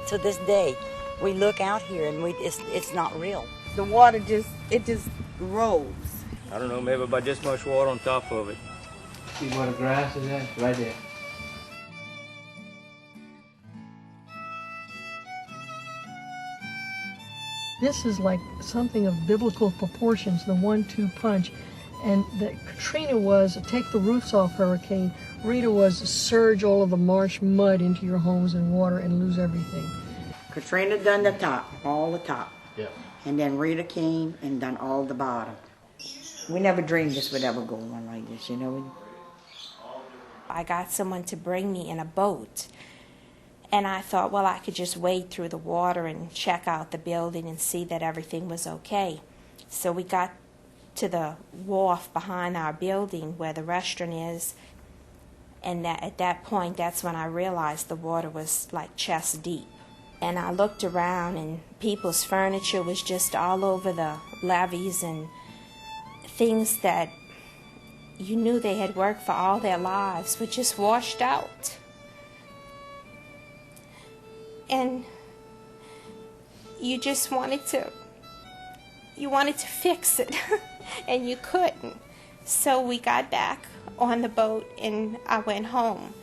to this day, we look out here and it's not real. The water just rose. I don't know, maybe about this much water on top of it. See where the grass is at? Right there. This is like something of biblical proportions, the 1-2 punch. And that Katrina was a take the roofs off hurricane. Rita was a surge all of the marsh mud into your homes and water and lose everything. Katrina done the top, all the top. Yeah. And then Rita came and done all the bottom. We never dreamed this would ever go on like this, you know. I got someone to bring me in a boat. And I thought, well, I could just wade through the water and check out the building and see that everything was okay. So we got to the wharf behind our building where the restaurant is. And at that point, that's when I realized the water was like chest deep. And I looked around, and people's furniture was just all over the levees, and things that you knew they had worked for all their lives were just washed out. And you just wanted to fix it, and you couldn't. So we got back on the boat, and I went home.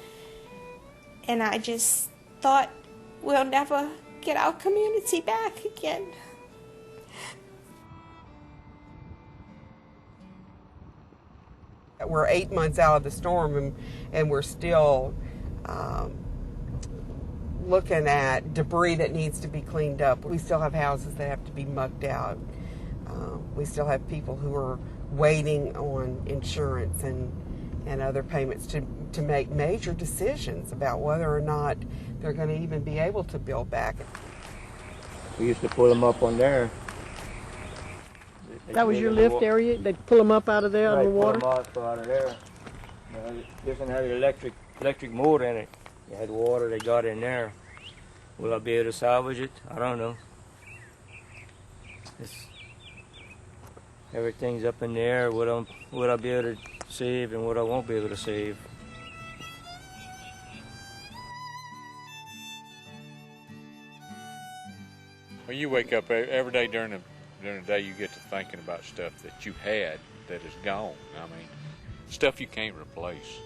And I just thought, we'll never get our community back again. We're 8 months out of the storm, and we're still looking at debris that needs to be cleaned up. We still have houses that have to be mucked out. We still have people who are waiting on insurance and other payments to make major decisions about whether or not they're going to even be able to build back. We used to pull them up on there. That was your lift area? They'd pull them up out of there out of the water? Pull them up out of there. This one had an electric motor in it. It had water they got in there. Will I be able to salvage it? I don't know. Everything's up in the air. What I'll be able to save and what I won't be able to save. Well, you wake up every day during the day, you get to thinking about stuff that you had that is gone. I mean, stuff you can't replace.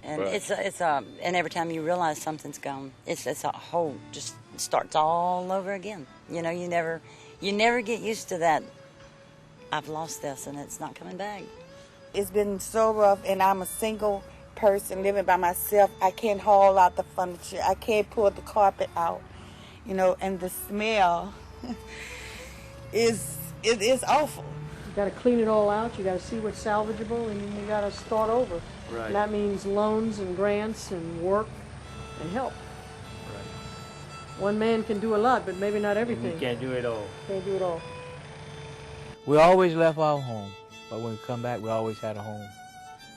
And and every time you realize something's gone, it's a whole, just starts all over again. You know, you never get used to that. I've lost this and it's not coming back. It's been so rough, and I'm a single person living by myself. I can't haul out the furniture. I can't pull the carpet out, you know, and the smell is awful. You got to clean it all out. You got to see what's salvageable, and you got to start over. Right. And that means loans and grants and work and help. Right. One man can do a lot, but maybe not everything. You can't do it all. Can't do it all. We always left our home, but when we come back, we always had a home.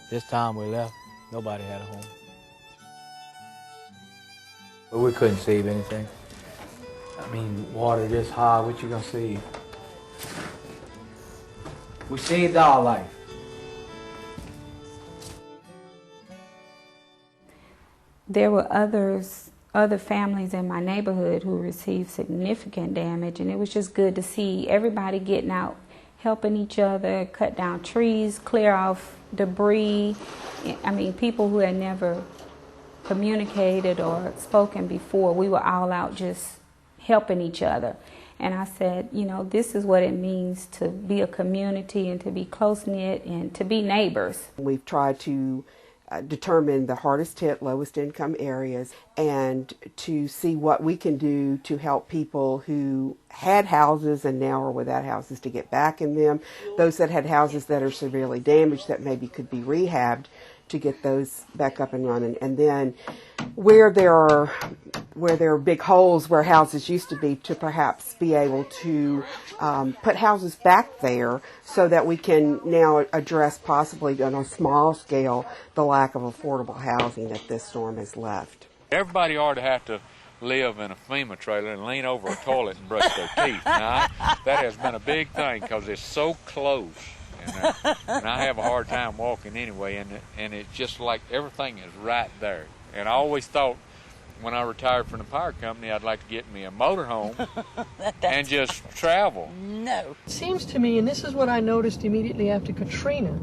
This time we left, nobody had a home. But we couldn't save anything. I mean, water this high, what you gonna save? We saved our life. There were other families in my neighborhood who received significant damage, and it was just good to see everybody getting out, helping each other, cut down trees, clear off debris. I mean, people who had never communicated or spoken before, we were all out just helping each other. And I said, you know, this is what it means to be a community and to be close-knit and to be neighbors. We've tried to determine the hardest hit, lowest income areas, and to see what we can do to help people who had houses and now are without houses to get back in them. Those that had houses that are severely damaged that maybe could be rehabbed to get those back up and running. And then where there are big holes where houses used to be, to perhaps be able to put houses back there so that we can now address possibly on a small scale the lack of affordable housing that this storm has left. Everybody ought to have to live in a FEMA trailer and lean over a toilet and brush their teeth. Now, that has been a big thing because it's so close. And I have a hard time walking anyway, and it's just like everything is right there. And I always thought when I retired from the power company, I'd like to get me a motorhome and just travel. No. It seems to me, and this is what I noticed immediately after Katrina,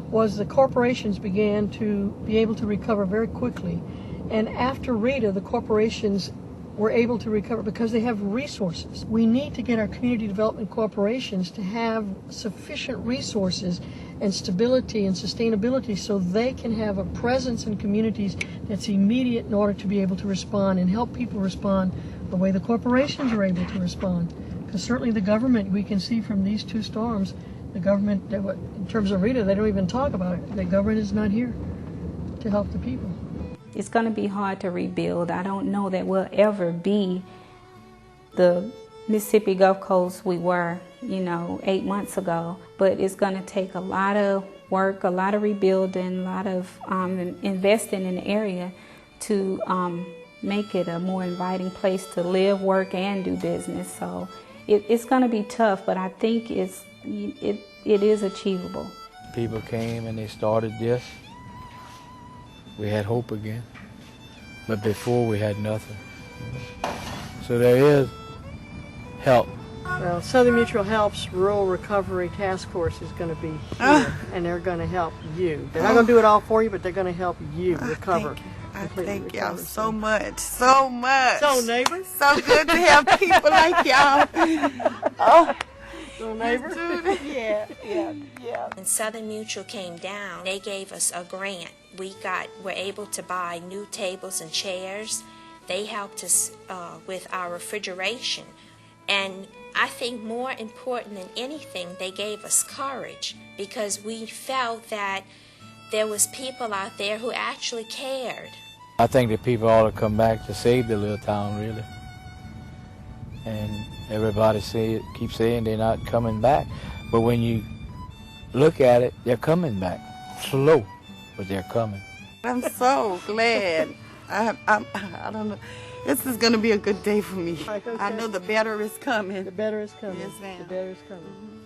was the corporations began to be able to recover very quickly. And after Rita, the corporations were able to recover because they have resources. We need to get our community development corporations to have sufficient resources and stability and sustainability so they can have a presence in communities that's immediate in order to be able to respond and help people respond the way the corporations are able to respond. Because certainly the government, we can see from these two storms, the government, in terms of Rita, they don't even talk about it. The government is not here to help the people. It's going to be hard to rebuild. I don't know that we'll ever be the Mississippi Gulf Coast we were, 8 months ago. But it's going to take a lot of work, a lot of rebuilding, a lot of investing in the area to make it a more inviting place to live, work, and do business. So it's going to be tough, but I think it is achievable. People came and they started this. We had hope again, but before we had nothing. So there is help. Well, Southern Mutual Help's Rural Recovery Task Force is going to be here, and they're going to help you. They're not going to do it all for you, but they're going to help you recover. Thank y'all so much, so much. So, neighbors. So good to have people like y'all. Oh. So, neighbors. Yeah. When Southern Mutual came down, they gave us a grant. We were able to buy new tables and chairs. They helped us with our refrigeration. And I think more important than anything, they gave us courage because we felt that there was people out there who actually cared. I think that people ought to come back to save the little town, really. And everybody keeps saying they're not coming back. But when you look at it, they're coming back. Slow, but they're coming. I'm so glad. I don't know. This is going to be a good day for me. Okay. I know the better is coming. The better is coming. Yes, ma'am. The better is coming.